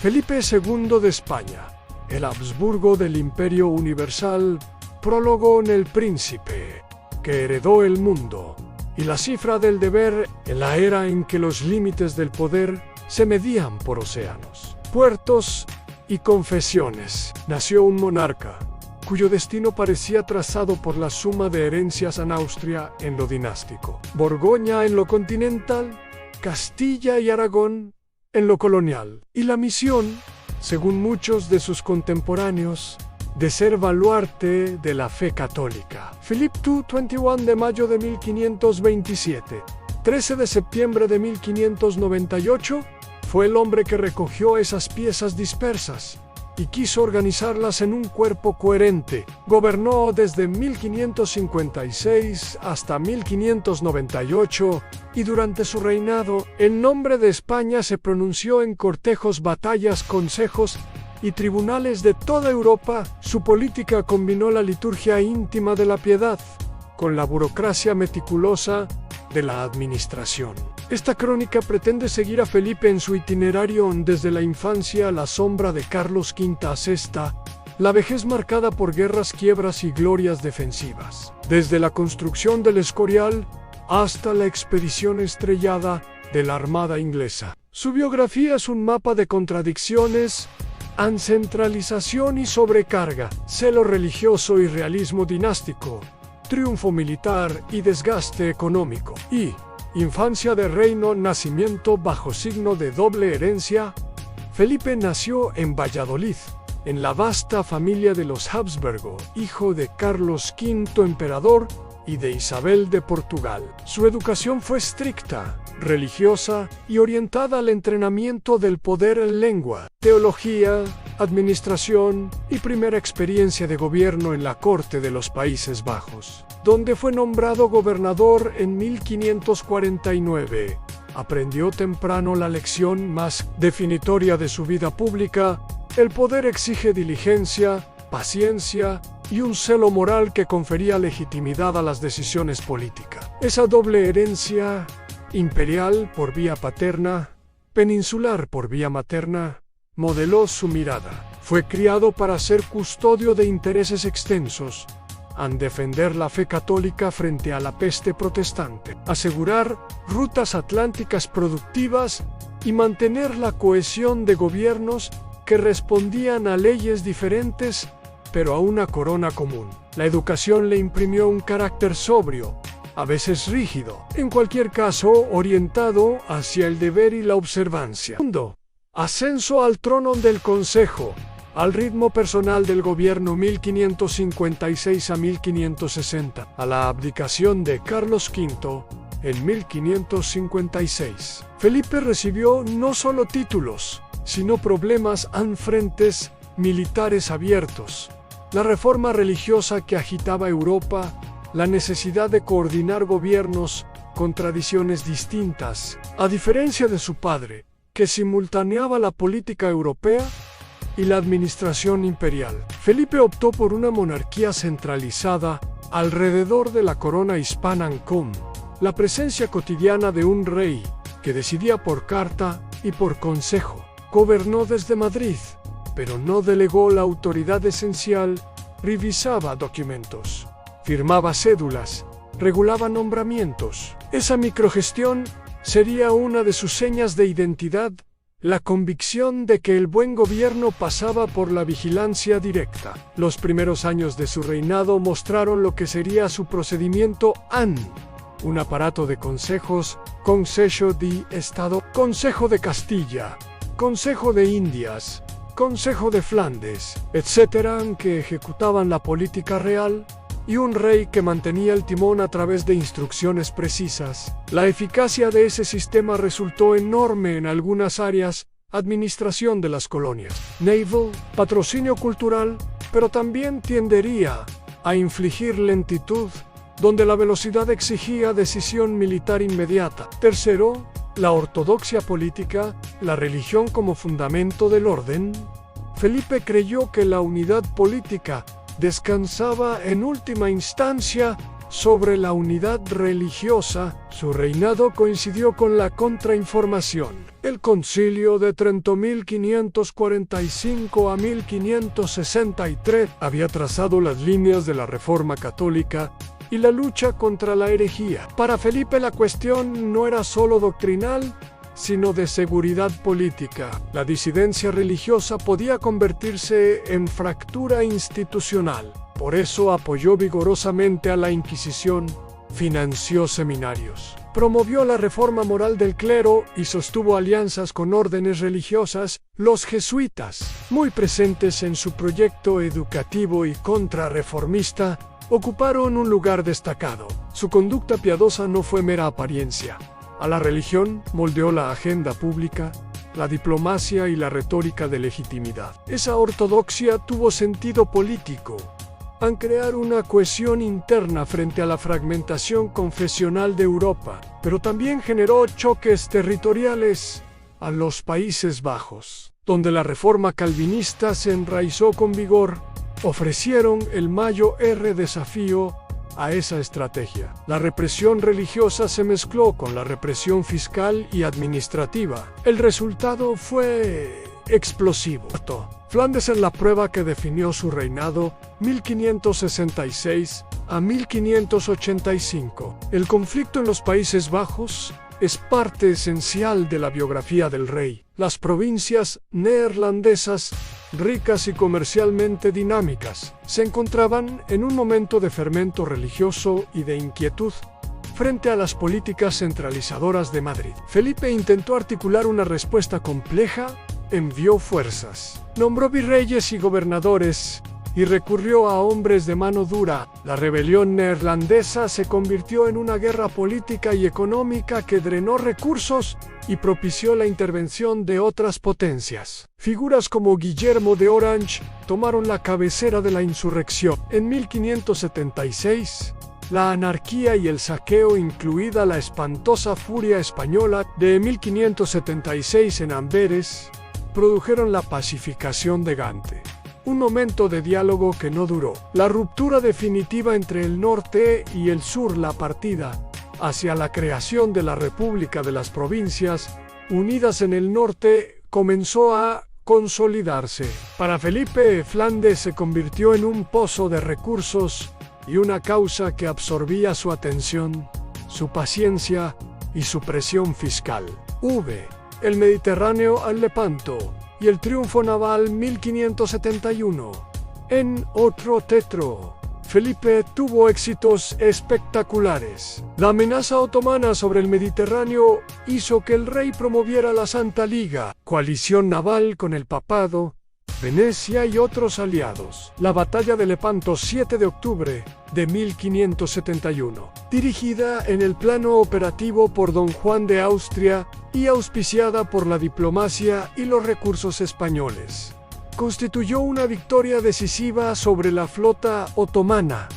Felipe II de España, el Habsburgo del Imperio Universal, prólogo en el príncipe, que heredó el mundo, y la cifra del deber en la era en que los límites del poder se medían por océanos, puertos y confesiones. Nació un monarca, cuyo destino parecía trazado por la suma de herencias en Austria en lo dinástico, Borgoña en lo continental, Castilla y Aragón en lo colonial, y la misión, según muchos de sus contemporáneos, de ser baluarte de la fe católica. Philippe II, 21 de mayo de 1527, 13 de septiembre de 1598, fue el hombre que recogió esas piezas dispersas y quiso organizarlas en un cuerpo coherente. Gobernó desde 1556 hasta 1598 y durante su reinado, el nombre de España se pronunció en cortejos, batallas, consejos y tribunales de toda Europa. Su política combinó la liturgia íntima de la piedad con la burocracia meticulosa de la administración. Esta crónica pretende seguir a Felipe en su itinerario desde la infancia a la sombra de Carlos V a sexta, la vejez marcada por guerras, quiebras y glorias defensivas, desde la construcción del Escorial hasta la expedición estrellada de la Armada inglesa. Su biografía es un mapa de contradicciones, ancentralización y sobrecarga, celo religioso y realismo dinástico, triunfo militar y desgaste económico, y infancia de reino, nacimiento bajo signo de doble herencia. Felipe nació en Valladolid, en la vasta familia de los Habsburgo, hijo de Carlos V emperador y de Isabel de Portugal. Su educación fue estricta, religiosa y orientada al entrenamiento del poder en lengua, teología, administración y primera experiencia de gobierno en la corte de los Países Bajos, donde fue nombrado gobernador en 1549. Aprendió temprano la lección más definitoria de su vida pública: el poder exige diligencia, paciencia y un celo moral que confería legitimidad a las decisiones políticas. Esa doble herencia, imperial por vía paterna, peninsular por vía materna, modeló su mirada. Fue criado para ser custodio de intereses extensos, en defender la fe católica frente a la peste protestante, asegurar rutas atlánticas productivas y mantener la cohesión de gobiernos que respondían a leyes diferentes pero a una corona común. La educación le imprimió un carácter sobrio, a veces rígido, en cualquier caso orientado hacia el deber y la observancia. Ascenso al trono del Consejo, al ritmo personal del gobierno 1556 a 1560, a la abdicación de Carlos V en 1556. Felipe recibió no solo títulos, sino problemas en frentes militares abiertos, la reforma religiosa que agitaba Europa, la necesidad de coordinar gobiernos con tradiciones distintas, a diferencia de su padre, que simultaneaba la política europea y la administración imperial. Felipe optó por una monarquía centralizada alrededor de la corona hispana con la presencia cotidiana de un rey que decidía por carta y por consejo. Gobernó desde Madrid, pero no delegó la autoridad esencial, revisaba documentos, firmaba cédulas, regulaba nombramientos. Esa microgestión sería una de sus señas de identidad, la convicción de que el buen gobierno pasaba por la vigilancia directa. Los primeros años de su reinado mostraron lo que sería su procedimiento en un aparato de consejos: Consejo de Estado, Consejo de Castilla, Consejo de Indias, Consejo de Flandes, etc., que ejecutaban la política real, y un rey que mantenía el timón a través de instrucciones precisas. La eficacia de ese sistema resultó enorme en algunas áreas: administración de las colonias, naval, patrocinio cultural, pero también tendería a infligir lentitud, donde la velocidad exigía decisión militar inmediata. Tercero, la ortodoxia política, la religión como fundamento del orden. Felipe creyó que la unidad política descansaba en última instancia sobre la unidad religiosa. Su reinado coincidió con la contrainformación. El Concilio de Trento 1545 a 1563 había trazado las líneas de la Reforma católica y la lucha contra la herejía. Para Felipe la cuestión no era solo doctrinal, sino de seguridad política. La disidencia religiosa podía convertirse en fractura institucional. Por eso apoyó vigorosamente a la Inquisición, financió seminarios, promovió la reforma moral del clero y sostuvo alianzas con órdenes religiosas. Los jesuitas, muy presentes en su proyecto educativo y contrarreformista, ocuparon un lugar destacado. Su conducta piadosa no fue mera apariencia. A la religión moldeó la agenda pública, la diplomacia y la retórica de legitimidad. Esa ortodoxia tuvo sentido político, al crear una cohesión interna frente a la fragmentación confesional de Europa, pero también generó choques territoriales a los Países Bajos, donde la reforma calvinista se enraizó con vigor. Ofrecieron el mayor desafío a esa estrategia. La represión religiosa se mezcló con la represión fiscal y administrativa. El resultado fue explosivo. Flandes en la prueba que definió su reinado, 1566 a 1585. El conflicto en los Países Bajos es parte esencial de la biografía del rey. Las provincias neerlandesas, ricas y comercialmente dinámicas, se encontraban en un momento de fermento religioso y de inquietud frente a las políticas centralizadoras de Madrid. Felipe intentó articular una respuesta compleja, envió fuerzas, nombró virreyes y gobernadores y recurrió a hombres de mano dura. La rebelión neerlandesa se convirtió en una guerra política y económica que drenó recursos y propició la intervención de otras potencias. Figuras como Guillermo de Orange tomaron la cabecera de la insurrección. En 1576, la anarquía y el saqueo, incluida la espantosa furia española de 1576 en Amberes, produjeron la pacificación de Gante. Un momento de diálogo que no duró. La ruptura definitiva entre el norte y el sur, la partida hacia la creación de la República de las Provincias Unidas en el norte, comenzó a consolidarse. Para Felipe, Flandes se convirtió en un pozo de recursos y una causa que absorbía su atención, su paciencia y su presión fiscal. El Mediterráneo al Lepanto y el triunfo naval 1571. En otro tetro, Felipe tuvo éxitos espectaculares. La amenaza otomana sobre el Mediterráneo hizo que el rey promoviera la Santa Liga, coalición naval con el Papado, Venecia y otros aliados. La batalla de Lepanto, 7 de octubre de 1571, dirigida en el plano operativo por don Juan de Austria y auspiciada por la diplomacia y los recursos españoles, constituyó una victoria decisiva sobre la flota otomana.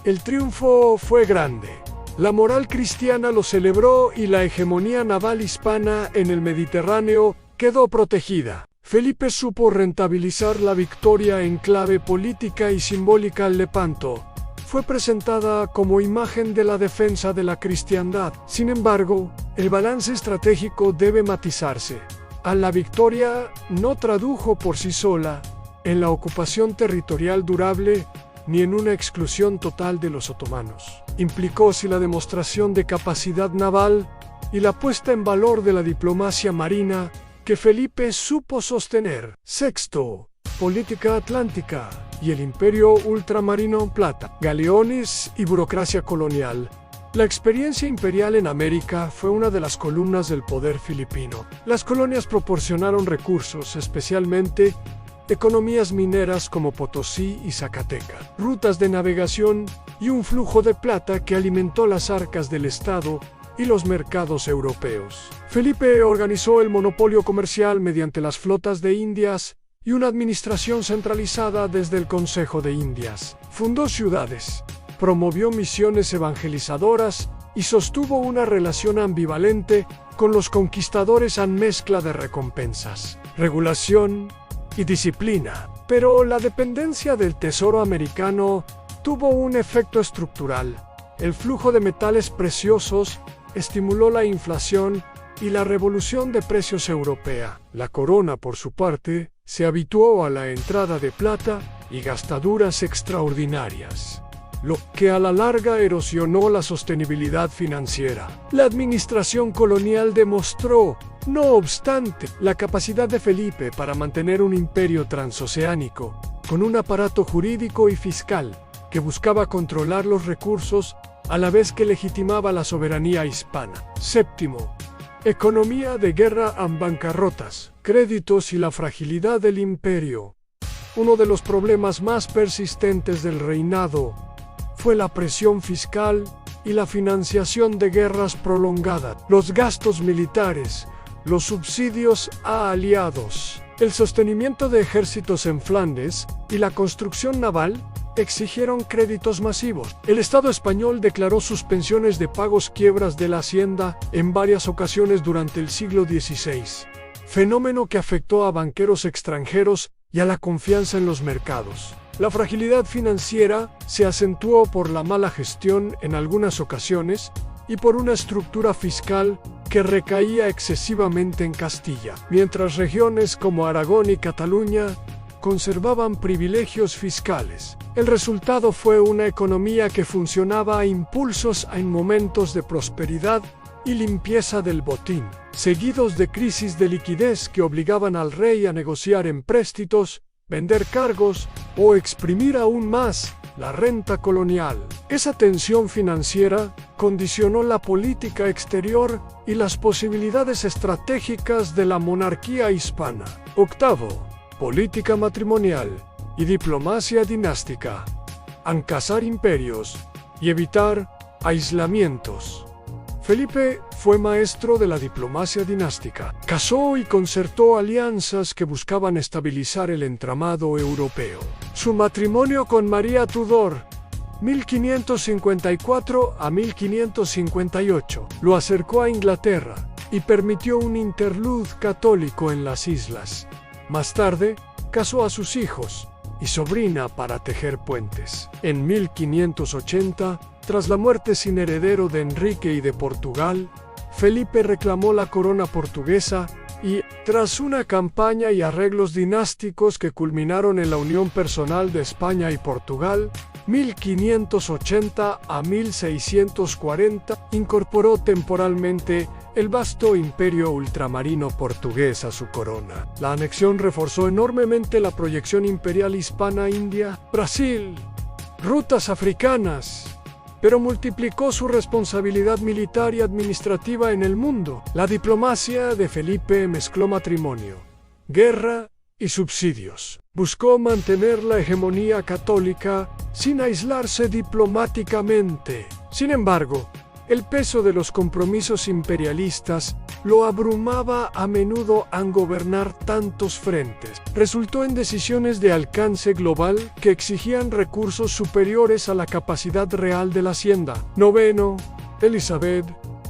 El triunfo fue grande. La moral cristiana lo celebró y la hegemonía naval hispana en el Mediterráneo quedó protegida. Felipe supo rentabilizar la victoria en clave política y simbólica. Al Lepanto fue presentada como imagen de la defensa de la cristiandad. Sin embargo, el balance estratégico debe matizarse. A la victoria no tradujo por sí sola en la ocupación territorial durable ni en una exclusión total de los otomanos. Implicó sí la demostración de capacidad naval y la puesta en valor de la diplomacia marina que Felipe supo sostener. Sexto, política atlántica y el imperio ultramarino en plata, galeones y burocracia colonial. La experiencia imperial en América fue una de las columnas del poder filipino. Las colonias proporcionaron recursos, especialmente economías mineras como Potosí y Zacatecas, rutas de navegación y un flujo de plata que alimentó las arcas del Estado y los mercados europeos. Felipe organizó el monopolio comercial mediante las flotas de Indias y una administración centralizada desde el Consejo de Indias. Fundó ciudades, promovió misiones evangelizadoras y sostuvo una relación ambivalente con los conquistadores en mezcla de recompensas, regulación y disciplina. Pero la dependencia del tesoro americano tuvo un efecto estructural. El flujo de metales preciosos estimuló la inflación y la revolución de precios europea. La corona, por su parte, se habituó a la entrada de plata y gastaduras extraordinarias, lo que a la larga erosionó la sostenibilidad financiera. La administración colonial demostró, no obstante, la capacidad de Felipe para mantener un imperio transoceánico, con un aparato jurídico y fiscal que buscaba controlar los recursos a la vez que legitimaba la soberanía hispana. Séptimo, economía de guerra en bancarrotas, créditos y la fragilidad del imperio. Uno de los problemas más persistentes del reinado fue la presión fiscal y la financiación de guerras prolongadas, los gastos militares, los subsidios a aliados, el sostenimiento de ejércitos en Flandes y la construcción naval exigieron créditos masivos. El Estado español declaró suspensiones de pagos, quiebras de la hacienda en varias ocasiones durante el siglo XVI, fenómeno que afectó a banqueros extranjeros y a la confianza en los mercados. La fragilidad financiera se acentuó por la mala gestión en algunas ocasiones y por una estructura fiscal que recaía excesivamente en Castilla, mientras regiones como Aragón y Cataluña conservaban privilegios fiscales. El resultado fue una economía que funcionaba a impulsos en momentos de prosperidad y limpieza del botín, seguidos de crisis de liquidez que obligaban al rey a negociar empréstitos, vender cargos o exprimir aún más la renta colonial. Esa tensión financiera condicionó la política exterior y las posibilidades estratégicas de la monarquía hispana. Octavo, política matrimonial y diplomacia dinástica. Ancasar imperios y evitar aislamientos. Felipe fue maestro de la diplomacia dinástica. Casó y concertó alianzas que buscaban estabilizar el entramado europeo. Su matrimonio con María Tudor, 1554 a 1558, lo acercó a Inglaterra y permitió un interlud católico en las islas. Más tarde, casó a sus hijos y sobrina para tejer puentes. En 1580, tras la muerte sin heredero de Enrique y de Portugal, Felipe reclamó la corona portuguesa y, tras una campaña y arreglos dinásticos que culminaron en la unión personal de España y Portugal, 1580 a 1640, incorporó temporalmente el vasto imperio ultramarino portugués a su corona. La anexión reforzó enormemente la proyección imperial hispana India, Brasil, rutas africanas, pero multiplicó su responsabilidad militar y administrativa en el mundo. La diplomacia de Felipe mezcló matrimonio, guerra y subsidios. Buscó mantener la hegemonía católica sin aislarse diplomáticamente. Sin embargo, el peso de los compromisos imperialistas lo abrumaba a menudo en gobernar tantos frentes. Resultó en decisiones de alcance global que exigían recursos superiores a la capacidad real de la hacienda. Noveno, Elizabeth,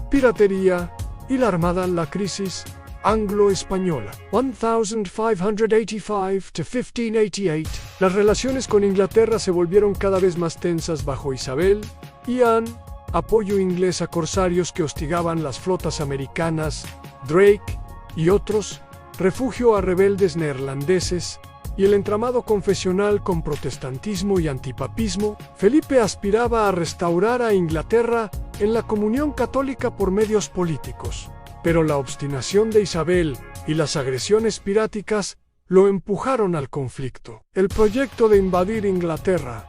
piratería y la armada en la crisis anglo-española. 1585–1588. Las relaciones con Inglaterra se volvieron cada vez más tensas bajo Isabel y Anne. Apoyo inglés a corsarios que hostigaban las flotas americanas, Drake y otros, refugio a rebeldes neerlandeses y el entramado confesional con protestantismo y antipapismo. Felipe aspiraba a restaurar a Inglaterra en la comunión católica por medios políticos, pero la obstinación de Isabel y las agresiones piráticas lo empujaron al conflicto. El proyecto de invadir Inglaterra,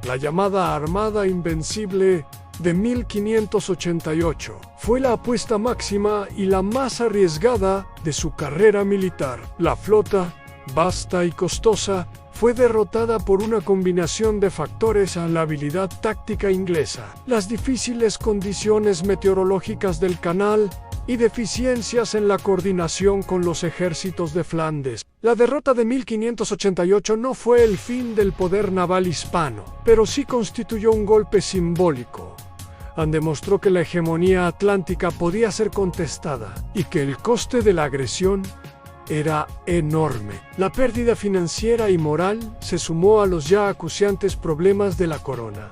la llamada Armada Invencible de 1588, fue la apuesta máxima y la más arriesgada de su carrera militar. La flota, vasta y costosa, fue derrotada por una combinación de factores a la habilidad táctica inglesa, las difíciles condiciones meteorológicas del canal y deficiencias en la coordinación con los ejércitos de Flandes. La derrota de 1588 no fue el fin del poder naval hispano, pero sí constituyó un golpe simbólico. Demostró que la hegemonía atlántica podía ser contestada y que el coste de la agresión era enorme. La pérdida financiera y moral se sumó a los ya acuciantes problemas de la corona.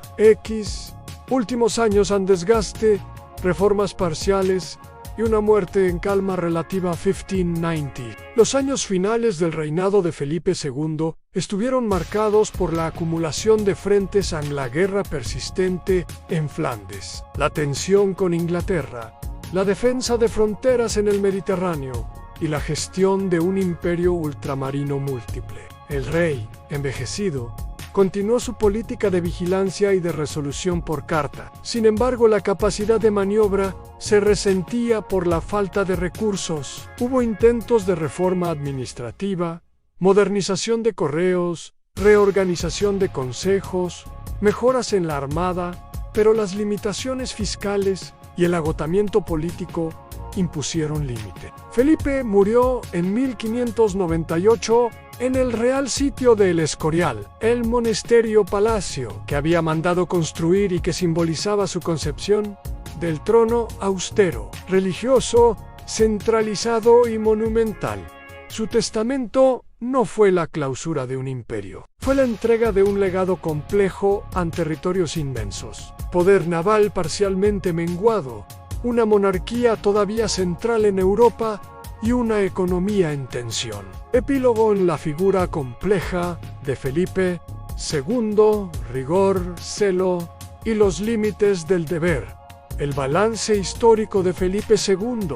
últimos años han desgaste, reformas parciales y una muerte en calma relativa a 1590. Los años finales del reinado de Felipe II estuvieron marcados por la acumulación de frentes en la guerra persistente en Flandes, la tensión con Inglaterra, la defensa de fronteras en el Mediterráneo y la gestión de un imperio ultramarino múltiple. El rey, envejecido, continuó su política de vigilancia y de resolución por carta. Sin embargo, la capacidad de maniobra se resentía por la falta de recursos. Hubo intentos de reforma administrativa, modernización de correos, reorganización de consejos, mejoras en la armada, pero las limitaciones fiscales y el agotamiento político impusieron límite. Felipe murió en 1598 en el Real Sitio de El Escorial, el monasterio palacio que había mandado construir y que simbolizaba su concepción del trono austero, religioso, centralizado y monumental. Su testamento no fue la clausura de un imperio, fue la entrega de un legado complejo en territorios inmensos, poder naval parcialmente menguado, una monarquía todavía central en Europa y una economía en tensión. Epílogo en la figura compleja de Felipe II, rigor, celo y los límites del deber. El balance histórico de Felipe II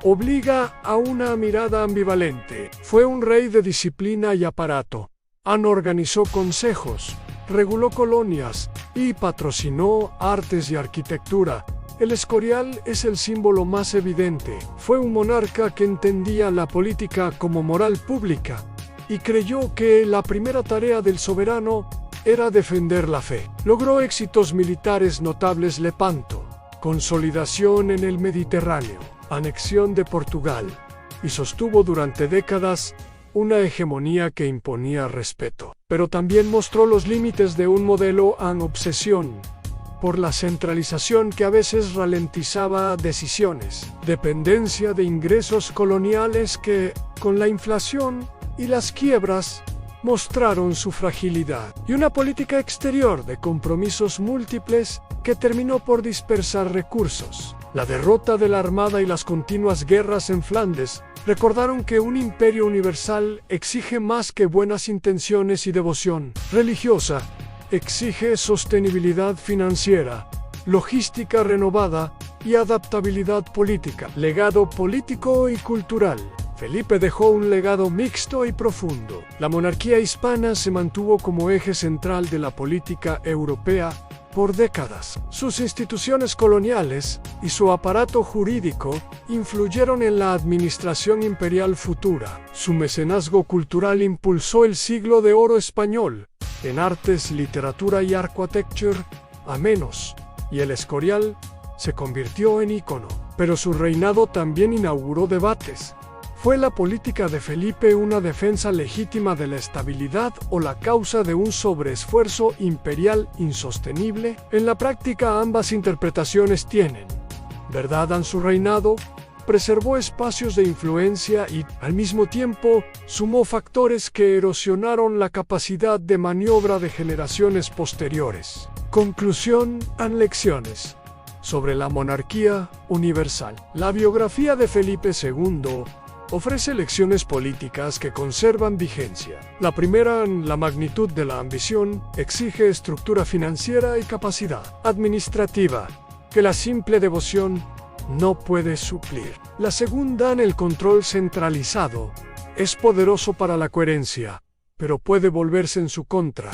obliga a una mirada ambivalente. Fue un rey de disciplina y aparato. Organizó consejos, reguló colonias y patrocinó artes y arquitectura. El Escorial es el símbolo más evidente. Fue un monarca que entendía la política como moral pública y creyó que la primera tarea del soberano era defender la fe. Logró éxitos militares notables: Lepanto, consolidación en el Mediterráneo, anexión de Portugal, y sostuvo durante décadas una hegemonía que imponía respeto. Pero también mostró los límites de un modelo en obsesión por la centralización que a veces ralentizaba decisiones, dependencia de ingresos coloniales que, con la inflación y las quiebras, mostraron su fragilidad, y una política exterior de compromisos múltiples que terminó por dispersar recursos. La derrota de la Armada y las continuas guerras en Flandes recordaron que un imperio universal exige más que buenas intenciones y devoción religiosa. Exige sostenibilidad financiera, logística renovada y adaptabilidad política. Legado político y cultural. Felipe dejó un legado mixto y profundo. La monarquía hispana se mantuvo como eje central de la política europea por décadas. Sus instituciones coloniales y su aparato jurídico influyeron en la administración imperial futura. Su mecenazgo cultural impulsó el siglo de oro español en artes, literatura y architecture, y el Escorial se convirtió en ícono. Pero su reinado también inauguró debates. ¿Fue la política de Felipe una defensa legítima de la estabilidad o la causa de un sobreesfuerzo imperial insostenible? En la práctica, ambas interpretaciones tienen verdad en su reinado. Preservó espacios de influencia y, al mismo tiempo, sumó factores que erosionaron la capacidad de maniobra de generaciones posteriores. Conclusión en lecciones sobre la monarquía universal. La biografía de Felipe II ofrece lecciones políticas que conservan vigencia. La primera, en la magnitud de la ambición, exige estructura financiera y capacidad administrativa que la simple devoción no puede suplir. La segunda, en el control centralizado, es poderoso para la coherencia, pero puede volverse en su contra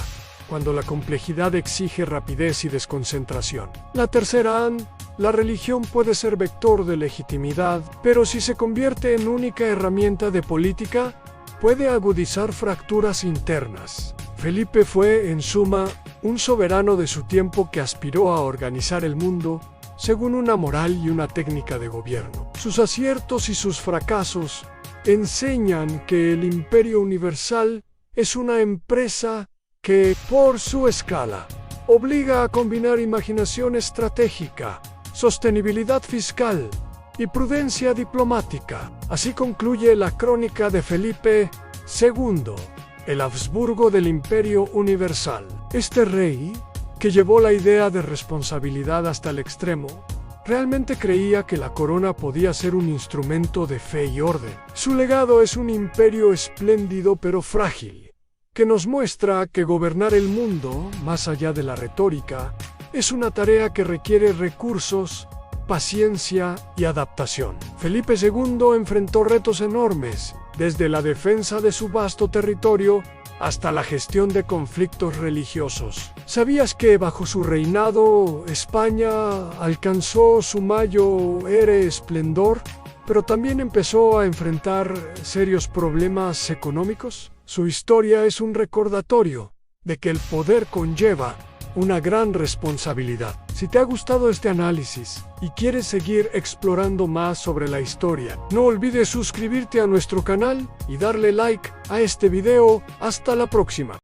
cuando la complejidad exige rapidez y desconcentración. La tercera, la religión puede ser vector de legitimidad, pero si se convierte en única herramienta de política, puede agudizar fracturas internas. Felipe fue, en suma, un soberano de su tiempo que aspiró a organizar el mundo según una moral y una técnica de gobierno. Sus aciertos y sus fracasos enseñan que el imperio universal es una empresa que, por su escala, obliga a combinar imaginación estratégica, sostenibilidad fiscal y prudencia diplomática. Así concluye la crónica de Felipe II, el Habsburgo del Imperio Universal. Este rey, que llevó la idea de responsabilidad hasta el extremo. Realmente creía que la corona podía ser un instrumento de fe y orden. Su legado es un imperio espléndido pero frágil, que nos muestra que gobernar el mundo, más allá de la retórica, es una tarea que requiere recursos, paciencia y adaptación. Felipe II enfrentó retos enormes, desde la defensa de su vasto territorio hasta la gestión de conflictos religiosos. ¿Sabías que bajo su reinado España alcanzó su mayor esplendor, pero también empezó a enfrentar serios problemas económicos? Su historia es un recordatorio de que el poder conlleva una gran responsabilidad. Si te ha gustado este análisis y quieres seguir explorando más sobre la historia, no olvides suscribirte a nuestro canal y darle like a este video. Hasta la próxima.